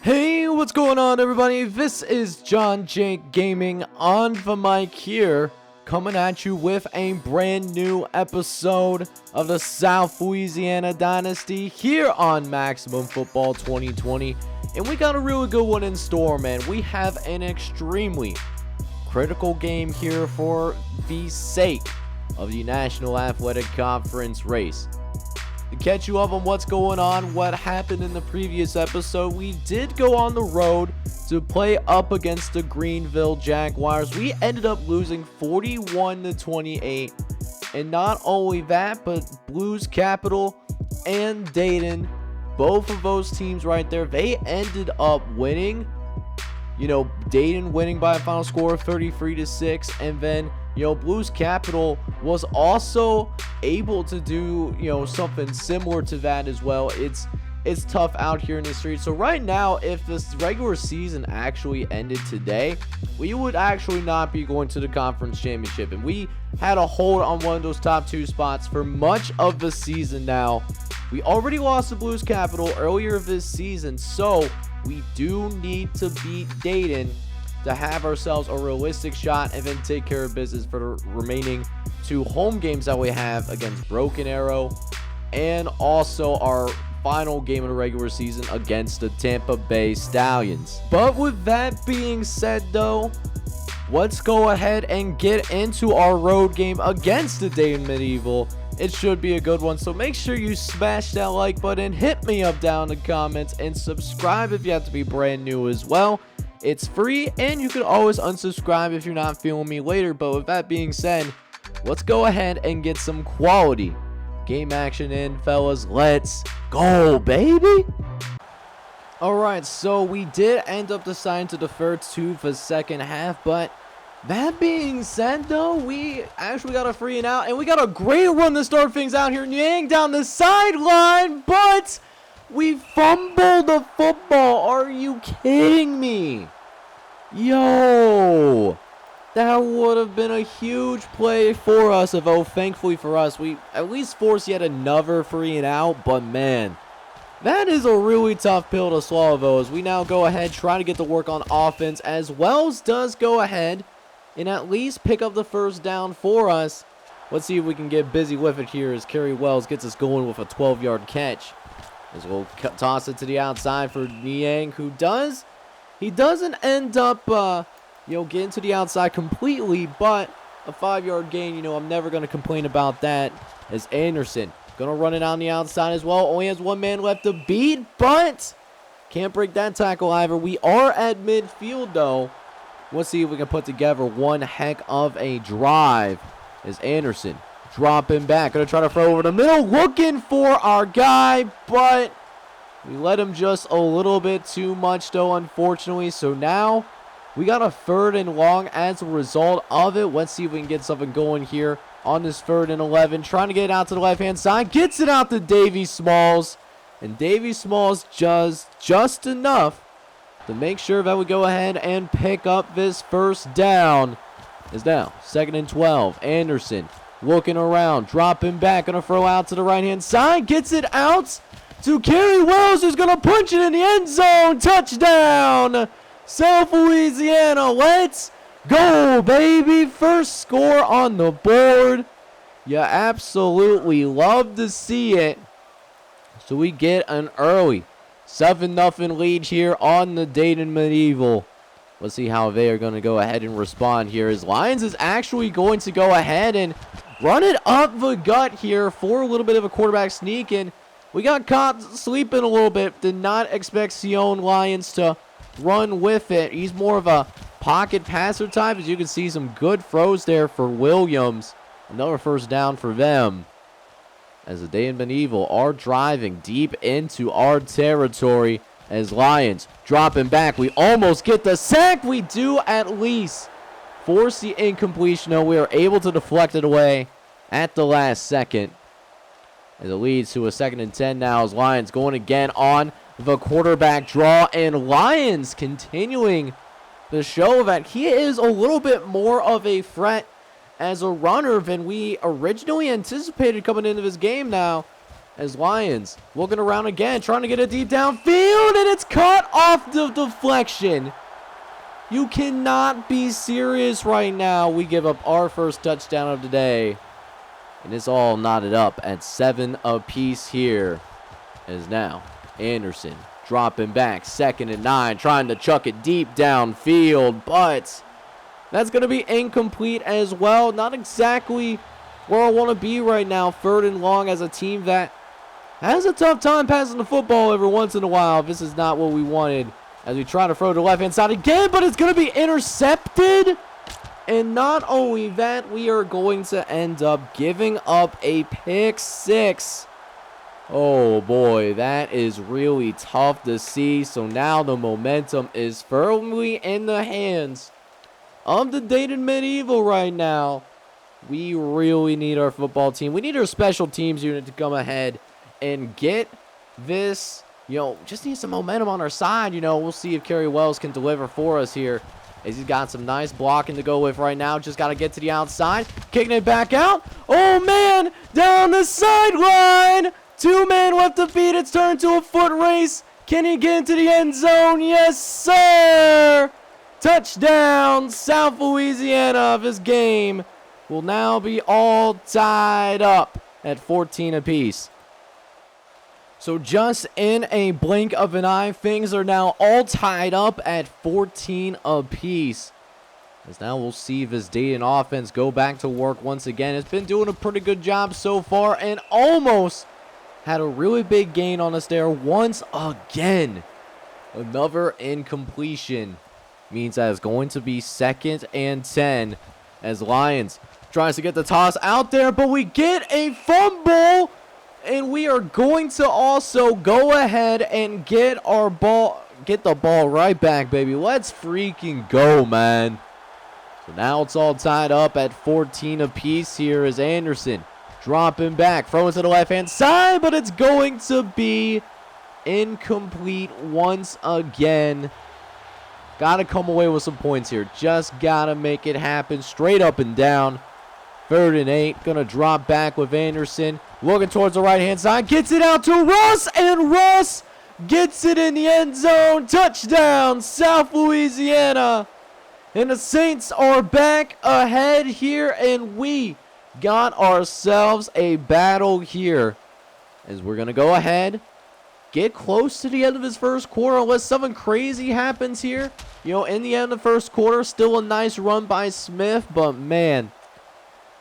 Hey, what's going on, everybody? This is John Jake Gaming on the mic here, coming at you with a brand new episode of the South Louisiana Dynasty here on Maximum Football 2020. And we got a really good one in store, man. We have an extremely critical game here for the sake of the National Athletic Conference race. To catch you up on what's going on, what happened in the previous episode, we did go on the road to play up against the Greenville Jaguars. We ended up losing 41-28, and not only that, but Blues Capital and Dayton, both of those teams right there, they ended up winning. You know, Dayton winning by a final score of 33-6, and then Blues Capital was also able to do, something similar to that as well. It's tough out here in the street. So right now, if this regular season actually ended today, we would actually not be going to the conference championship. And we had a hold on one of those top two spots for much of the season now. We already lost to Blues Capital earlier this season, so we do need to beat Dayton to have ourselves a realistic shot and then take care of business for the remaining two home games that we have against Broken Arrow and also our final game of the regular season against the Tampa Bay Stallions. But with that being said, though, let's go ahead and get into our road game against the Dayton Medieval. It should be a good one, so make sure you smash that like button, hit me up down in the comments, and subscribe if you have to be brand new as well. It's free, and you can always unsubscribe if you're not feeling me later. But with that being said, let's go ahead and get some quality game action in, fellas. Let's go, baby. Alright, so we did end up deciding to defer to the second half, but that being said, though, we actually got a free and out, and we got a great run to start things out here. Yang down the sideline, but we fumbled the football. Are you kidding me? Yo, that would have been a huge play for us. Although thankfully for us, we at least forced yet another free and out. But man, that is a really tough pill to swallow, though, as we now go ahead, try to get to work on offense, as Wells does go ahead and at least pick up the first down for us. Let's see if we can get busy with it here as Kerry Wells gets us going with a 12-yard catch. As we'll toss it to the outside for Niang, who doesn't end up, getting to the outside completely, but a 5-yard gain, I'm never going to complain about that. As Anderson going to run it on the outside as well. Only has one man left to beat, but can't break that tackle either. We are at midfield, though. Let's see if we can put together one heck of a drive. As Anderson dropping back, going to try to throw over the middle, looking for our guy, but we let him just a little bit too much, though, unfortunately. So now we got a 3rd and long as a result of it. Let's see if we can get something going here on this 3rd and 11. Trying to get it out to the left-hand side. Gets it out to Davy Smalls. And Davy Smalls just enough to make sure that we go ahead and pick up this first down. Is now 2nd and 12. Anderson looking around, dropping back, going to throw out to the right-hand side. Gets it out to Kerry Wells, who's going to punch it in the end zone. Touchdown, South Louisiana. Let's go, baby. First score on the board. You absolutely love to see it. So we get an early 7-0 lead here on the Dayton Medieval. Let's see how they are going to go ahead and respond here, as Lions is actually going to go ahead and run it up the gut here for a little bit of a quarterback sneak, and we got caught sleeping a little bit. Did not expect Sion Lions to run with it. He's more of a pocket passer type. As you can see, some good throws there for Williams. Another first down for them. As the Dayton Medieval are driving deep into our territory, as Lions dropping back. We almost get the sack. We do at least force the incompletion, though. We are able to deflect it away at the last second. As it leads to a 2nd and 10 now, as Lions going again on the quarterback draw. And Lions continuing to show that he is a little bit more of a threat as a runner than we originally anticipated coming into this game now. as Lions looking around again, trying to get it deep downfield, and it's caught off the deflection. You cannot be serious right now. We give up our first touchdown of the day, and it's all knotted up at 7 apiece here. As now Anderson dropping back, 2nd and 9, trying to chuck it deep downfield, but that's going to be incomplete as well. Not exactly where I want to be right now. 3rd and long as a team that has a tough time passing the football every once in a while. This is not what we wanted as we try to throw to the left-hand side again, but it's going to be intercepted. And not only that, we are going to end up giving up a pick 6. Oh boy, that is really tough to see. So now the momentum is firmly in the hands of the Dayton Medieval right now. We really need our football team. We need our special teams unit to come ahead and get this, just need some momentum on our side. We'll see if Kerry Wells can deliver for us here, as he's got some nice blocking to go with right now. Just got to get to the outside, kicking it back out. Oh man, down the sideline. 2 men left to beat. It's turned to a foot race. Can he get into the end zone? Yes, sir. Touchdown, South Louisiana. This game will now be all tied up at 14 apiece. So just in a blink of an eye, things are now all tied up at 14 apiece. As now we'll see this Dayton offense go back to work once again. It's been doing a pretty good job so far and almost had a really big gain on us there once again. Another incompletion means that it's going to be 2nd and 10 as Lions tries to get the toss out there, but we get a fumble, and we are going to also go ahead and get the ball right back, baby. Let's freaking go, man. So now it's all tied up at 14 apiece here as Anderson dropping back, throwing to the left-hand side, but it's going to be incomplete once again. Got to come away with some points here. Just got to make it happen. Straight up and down. 3rd and 8. Going to drop back with Anderson. Looking towards the right-hand side. Gets it out to Russ, and Russ gets it in the end zone. Touchdown, South Louisiana. And the Saints are back ahead here, and we got ourselves a battle here, as we're going to go ahead, get close to the end of his first quarter unless something crazy happens here. In the end of the first quarter, still a nice run by Smith, but man,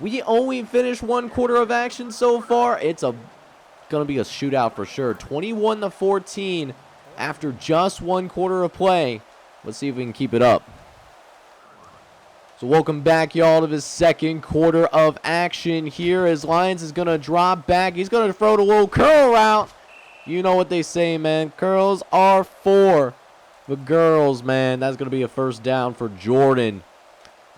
we only finished 1 quarter of action so far. It's going to be a shootout for sure. 21-14 after just 1 quarter of play. Let's see if we can keep it up. So welcome back, y'all, to this 2nd quarter of action here as Lions is going to drop back. He's going to throw the little curl route. You know what they say, man. Curls are for the girls, man. That's going to be a first down for Jordan.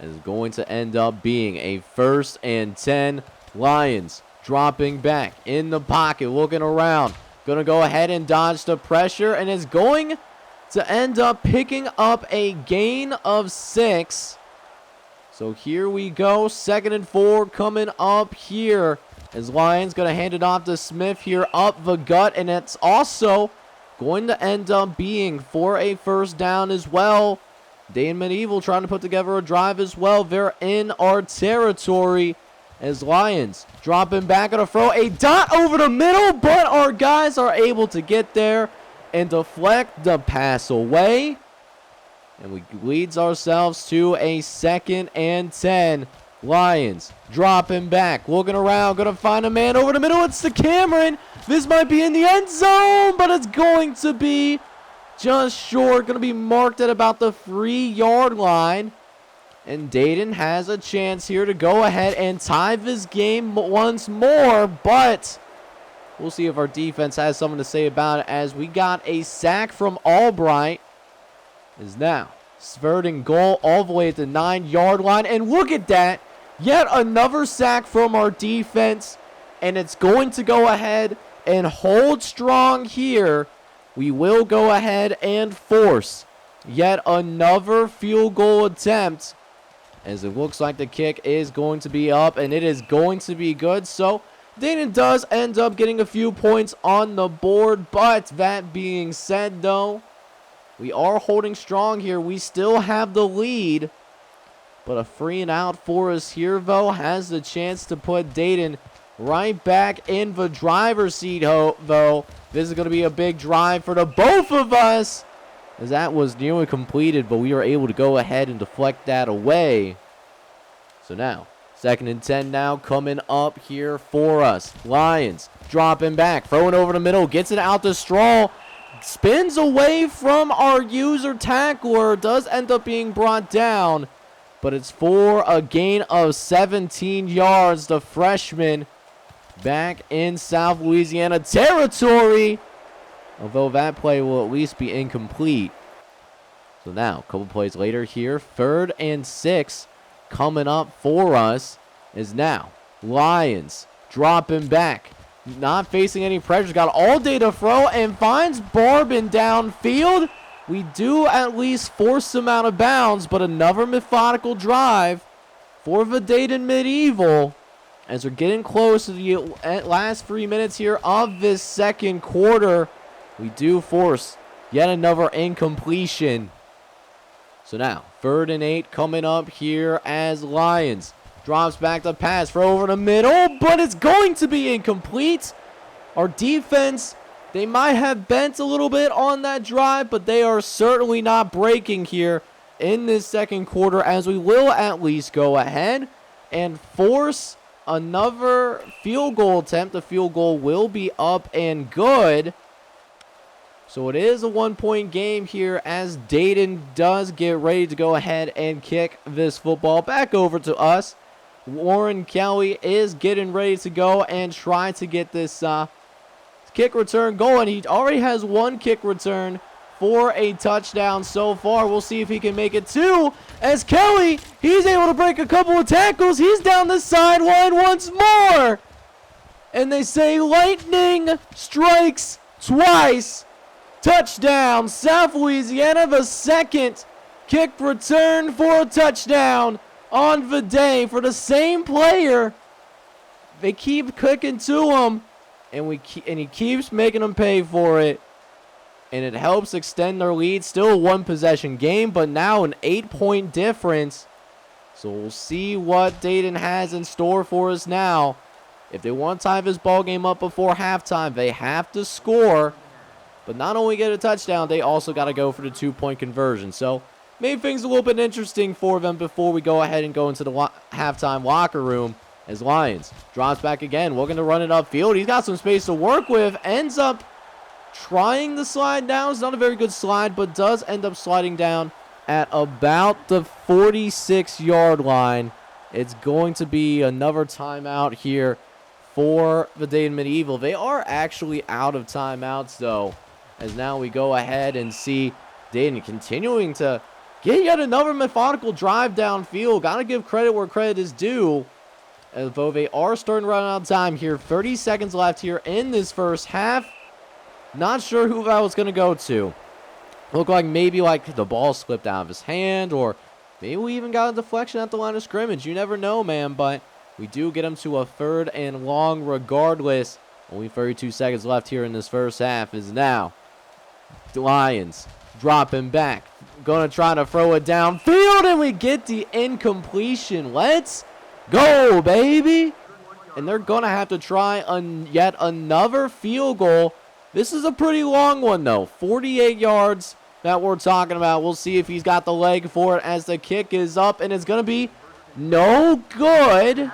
It's going to end up being a 1st and 10. Lions dropping back in the pocket, looking around. Going to go ahead and dodge the pressure, and it's going to end up picking up a gain of 6. So here we go, 2nd and 4 coming up here as Lions going to hand it off to Smith here up the gut, and it's also going to end up being for a first down as well. Dayton Medieval trying to put together a drive as well. They're in our territory as Lions dropping back on a throw. A dot over the middle, but our guys are able to get there and deflect the pass away. And we leads ourselves to a 2nd and 10. Lions dropping back, looking around, going to find a man over the middle. It's to Cameron. This might be in the end zone, but it's going to be just short. Going to be marked at about the 3-yard line. And Dayton has a chance here to go ahead and tie this game once more. But we'll see if our defense has something to say about it, as we got a sack from Albright. Is now 3rd and goal all the way at the 9-yard line. And look at that. Yet another sack from our defense. And it's going to go ahead and hold strong here. We will go ahead and force yet another field goal attempt, as it looks like the kick is going to be up, and it is going to be good. So Dayton does end up getting a few points on the board, but that being said, though, we are holding strong here. We still have the lead, but a free and out for us here, though, has the chance to put Dayton right back in the driver's seat, though. This is going to be a big drive for the both of us, as that was nearly completed, but we were able to go ahead and deflect that away. So now, 2nd and 10 now coming up here for us. Lions dropping back, throwing over the middle, gets it out to Straw, spins away from our user tackler, does end up being brought down, but it's for a gain of 17 yards. The freshman back in South Louisiana territory, although that play will at least be incomplete. So now, a couple plays later here, 3rd and 6 coming up for us is now Lions dropping back, not facing any pressure, got all day to throw and finds Barbin downfield. We do at least force him out of bounds, but another methodical drive for the Dayton Medieval as we're getting close to the last 3 minutes here of this 2nd quarter. We do force yet another incompletion. So now, 3rd and 8 coming up here as Lions drops back the pass, throw over the middle, but it's going to be incomplete. Our defense, they might have bent a little bit on that drive, but they are certainly not breaking here in this 2nd quarter, as we will at least go ahead and force another field goal attempt. The field goal will be up and good. So it is a 1-point game here as Dayton does get ready to go ahead and kick this football back over to us. Warren Kelly is getting ready to go and try to get this kick return going. He already has 1 kick return for a touchdown so far. We'll see if he can make it 2 as Kelly, he's able to break a couple of tackles. He's down the sideline once more. And they say lightning strikes twice. Touchdown, South Louisiana, the 2nd kick return for a touchdown on the day for the same player. They keep clicking to him, and he keeps making them pay for it. And it helps extend their lead. Still a 1-possession game, but now an 8-point difference. So we'll see what Dayton has in store for us now. If they want to tie this ball game up before halftime, they have to score. But not only get a touchdown, they also got to go for the 2-point conversion. So, made things a little bit interesting for them before we go ahead and go into the halftime locker room. As Lions drops back again, looking to run it upfield. He's got some space to work with. Ends up trying the slide down. It's not a very good slide, but does end up sliding down at about the 46-yard line. It's going to be another timeout here for the Dayton Medieval. They are actually out of timeouts, though, as now we go ahead and see Dayton continuing to get yet another methodical drive downfield. Got to give credit where credit is due, although they are starting to run out of time here. 30 seconds left here in this first half. Not sure who that was going to go to. Looked like maybe the ball slipped out of his hand, or maybe we even got a deflection at the line of scrimmage. You never know, man, but we do get him to a 3rd and long regardless. Only 32 seconds left here in this first half is now. The Lions dropping back. Going to try to throw it downfield, and we get the incompletion. Let's go, baby. And they're going to have to try yet another field goal. This is a pretty long one, though. 48 yards that we're talking about. We'll see if he's got the leg for it as the kick is up, and it's going to be no good.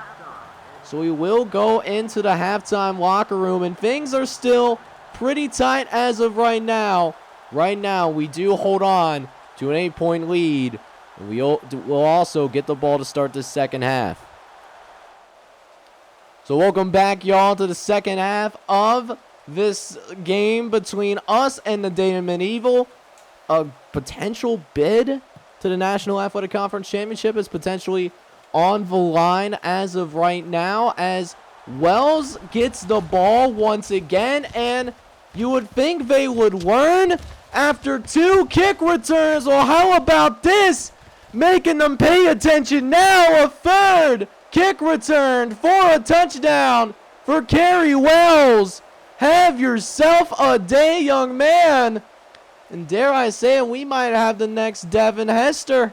So we will go into the halftime locker room, and things are still pretty tight as of right now. Right now, we do hold on to an 8-point lead, and we'll also get the ball to start the second half. So welcome back, y'all, to the second half of this game between us and the Dayton Medieval. A potential bid to the National Athletic Conference Championship is potentially on the line as of right now, as Wells gets the ball once again, and you would think they would learn after 2 kick returns. Well, how about this? Making them pay attention now. A 3rd kick return for a touchdown for Kerry Wells. Have yourself a day, young man. And dare I say it, we might have the next Devin Hester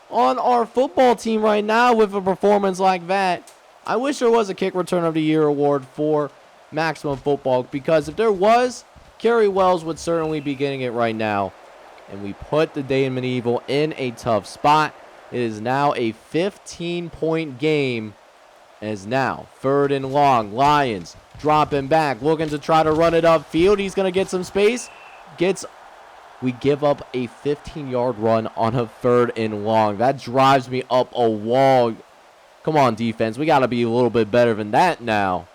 on our football team right now with a performance like that. I wish there was a Kick Return of the Year award for Maximum Football, because if there was, Kerry Wells would certainly be getting it right now. And we put the Dayton Medieval in a tough spot. It is now a 15-point game. As now, 3rd and long. Lions dropping back, looking to try to run it upfield. He's going to get some space. We give up a 15-yard run on a 3rd and long. That drives me up a wall. Come on, defense. We got to be a little bit better than that now.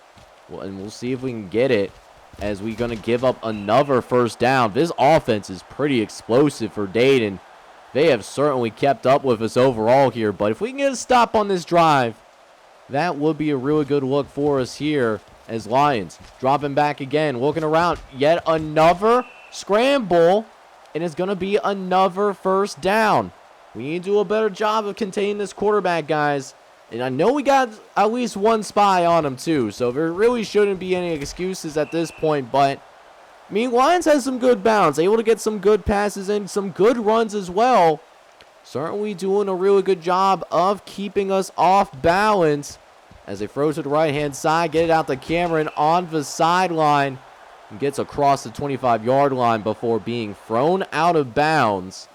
Well, and we'll see if we can get it, as we're going to give up another 1st down. This offense is pretty explosive for Dayton. They have certainly kept up with us overall here, but if we can get a stop on this drive, that would be a really good look for us here, as Lions dropping back again, looking around. Yet another scramble, and it's going to be another 1st down. We need to do a better job of containing this quarterback, guys. And I know we got at least one spy on him, too. So there really shouldn't be any excuses at this point. But, I mean, Lions has some good bounce. Able to get some good passes in, some good runs as well. Certainly doing a really good job of keeping us off balance. As they throw to the right-hand side, get it out to Cameron on the sideline. And gets across the 25-yard line before being thrown out of bounds.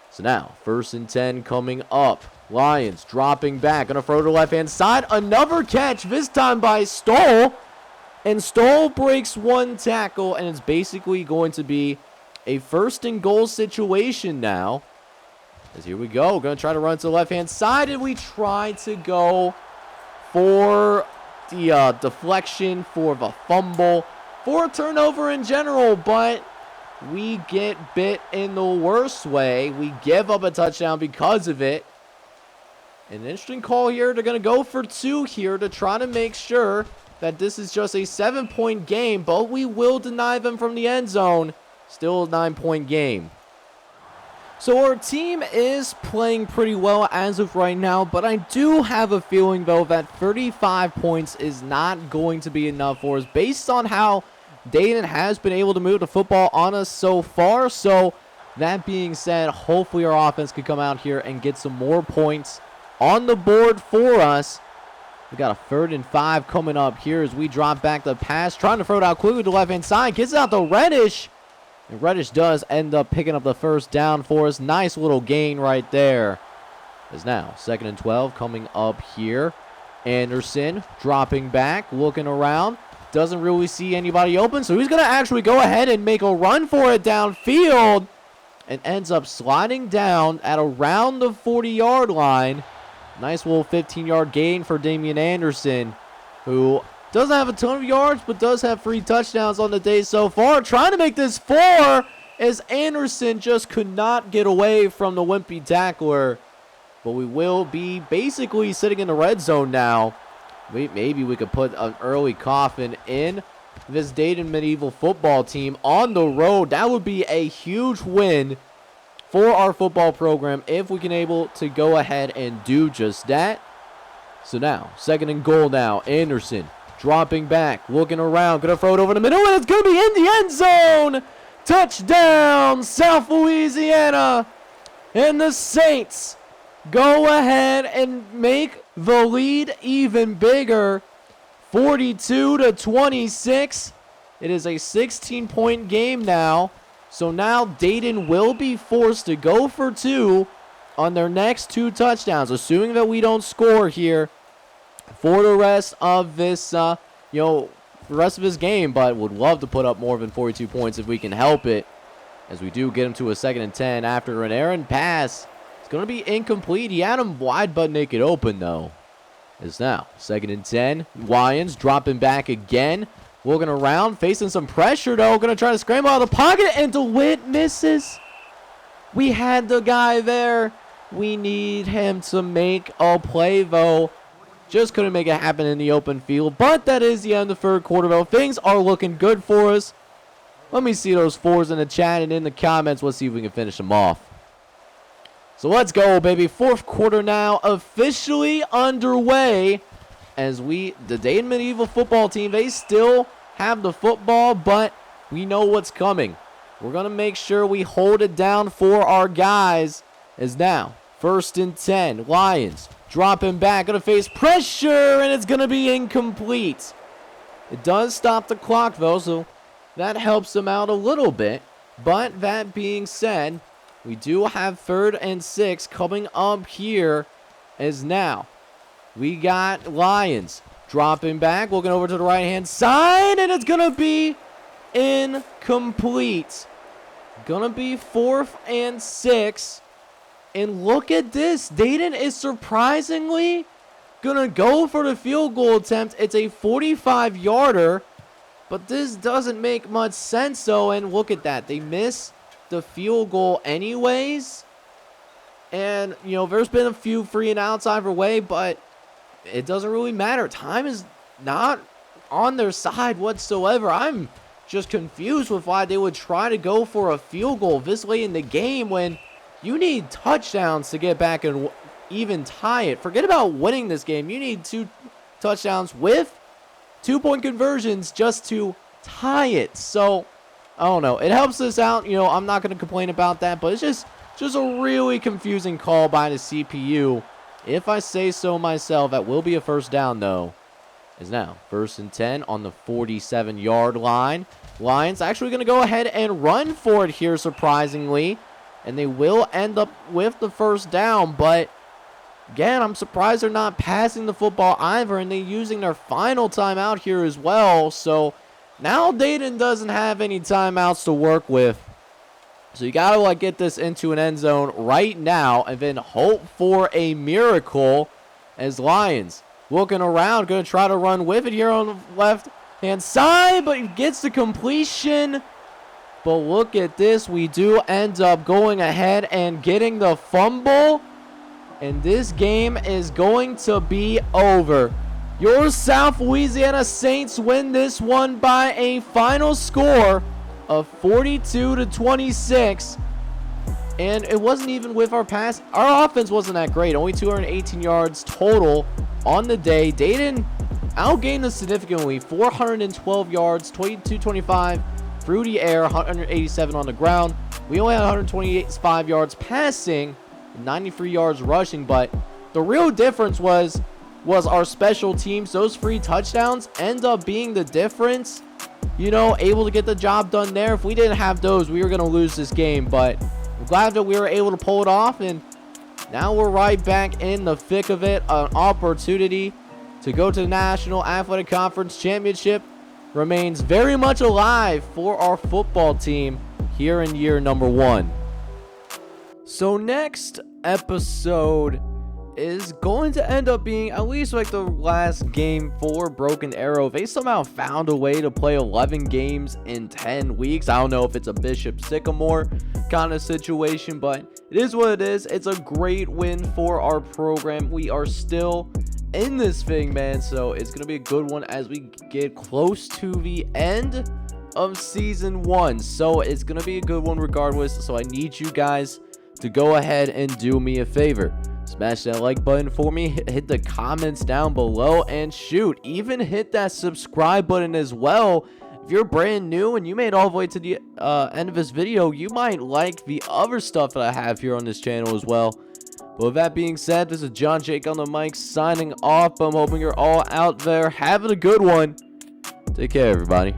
So now, 1st and 10 coming up. Lions dropping back. Going to throw to the left-hand side. Another catch, this time by Stoll. And Stoll breaks one tackle, and it's basically going to be a 1st and goal situation now. As here we go. Going to try to run to the left-hand side, and we try to go for the deflection, for the fumble, for a turnover in general, but we get bit in the worst way. We give up a touchdown because of it. An interesting call here. They're going to go for 2 here to try to make sure that this is just a 7-point game, but we will deny them from the end zone. Still a 9-point game. So our team is playing pretty well as of right now, but I do have a feeling, though, that 35 points is not going to be enough for us based on how Dayton has been able to move the football on us so far. So that being said, hopefully our offense can come out here and get some more points on the board for us. We got a 3rd and 5 coming up here as we drop back the pass, trying to throw it out quickly to the left-hand side. Gets it out to Reddish. And Reddish does end up picking up the 1st down for us. Nice little gain right there. As now, 2nd and 12 coming up here. Anderson dropping back, looking around. Doesn't really see anybody open, so he's going to actually go ahead and make a run for it downfield. And ends up sliding down at around the 40-yard line. Nice little 15-yard gain for Damian Anderson, who doesn't have a ton of yards, but does have 3 touchdowns on the day so far. Trying to make this 4, as Anderson just could not get away from the wimpy tackler. But we will be basically sitting in the red zone now. Maybe we could put an early coffin in this Dayton Medieval football team on the road. That would be a huge win for our football program if we can able to go ahead and do just that. So now, 2nd and goal now. Anderson dropping back, looking around, going to throw it over the middle, and it's going to be in the end zone. Touchdown, South Louisiana. And the Saints go ahead and make the lead even bigger. 42-26. It is a 16-point game now. So now Dayton will be forced to go for 2 on their next 2 touchdowns, assuming that we don't score here for the rest of this, the rest of this game, but would love to put up more than 42 points if we can help it, as we do get him to a 2nd and 10 after an errant pass. It's going to be incomplete. He had him wide but naked open, though. It's now 2nd and 10. Lions dropping back again, looking around, facing some pressure, though. Going to try to scramble out of the pocket, and DeWitt misses. We had the guy there. We need him to make a play, though. Just couldn't make it happen in the open field. But that is the end of the 3rd quarter, though. Things are looking good for us. Let me see those 4s in the chat and in the comments. Let's see if we can finish them off. So let's go, baby. 4th quarter now officially underway. as the Dayton Medieval football team, they still have the football, but we know what's coming. We're going to make sure we hold it down for our guys. As now, 1st and 10, Lions dropping back, going to face pressure, and it's going to be incomplete. It does stop the clock, though, so that helps them out a little bit. But that being said, we do have 3rd and 6 coming up here. As now, we got Lions dropping back, looking over to the right-hand side, and it's going to be incomplete. Going to be 4th and 6. And look at this. Dayton is surprisingly going to go for the field goal attempt. It's a 45-yarder, but this doesn't make much sense, though. And look at that. They miss the field goal anyways. And, you know, there's been a few free and outs either way, but it doesn't really matter. Time is not on their side whatsoever. I'm just confused with why they would try to go for a field goal this late in the game when you need touchdowns to get back and even tie it. Forget about winning this game. You need 2 touchdowns with 2-point conversions just to tie it. So, I don't know. It helps us out. You know, I'm not going to complain about that, but it's just a really confusing call by the CPU. If I say so myself, that will be a 1st down, though. Is now 1st and 10 on the 47-yard line. Lions actually going to go ahead and run for it here, surprisingly. And they will end up with the 1st down. But, again, I'm surprised they're not passing the football either. And they're using their final timeout here as well. So, now Dayton doesn't have any timeouts to work with. So you got to get this into an end zone right now and then hope for a miracle as Lions looking around, going to try to run with it here on the left-hand side, but he gets the completion. But look at this. We do end up going ahead and getting the fumble, and this game is going to be over. Your South Louisiana Saints win this one by a final score of 42-26, and it wasn't even with our pass. Our offense wasn't that great. Only 218 yards total on the day. Dayton outgained us significantly. 412 yards, 225 through the air, 187 on the ground. We only had 125 yards passing, 93 yards rushing, but the real difference was our special teams. Those 3 touchdowns end up being the difference. You know, able to get the job done there. If we didn't have those, we were going to lose this game. But I'm glad that we were able to pull it off. And now we're right back in the thick of it. An opportunity to go to the National Athletic Conference Championship remains very much alive for our football team here in year number 1. So next episode is going to end up being at least like the last game for Broken Arrow. They somehow found a way to play 11 games in 10 weeks. I don't know if it's a Bishop Sycamore kind of situation, but it is what it is. It's a great win for our program. We are still in this thing, man, so it's going to be a good one as we get close to the end of season 1. So it's going to be a good one regardless. So I need you guys to go ahead and do me a favor. Smash that like button for me, hit the comments down below, and shoot, even hit that subscribe button as well. If you're brand new and you made it all the way to the end of this video, you might like the other stuff that I have here on this channel as well. But with that being said, this is John Jake on the mic signing off. I'm hoping you're all out there having a good one. Take care, everybody.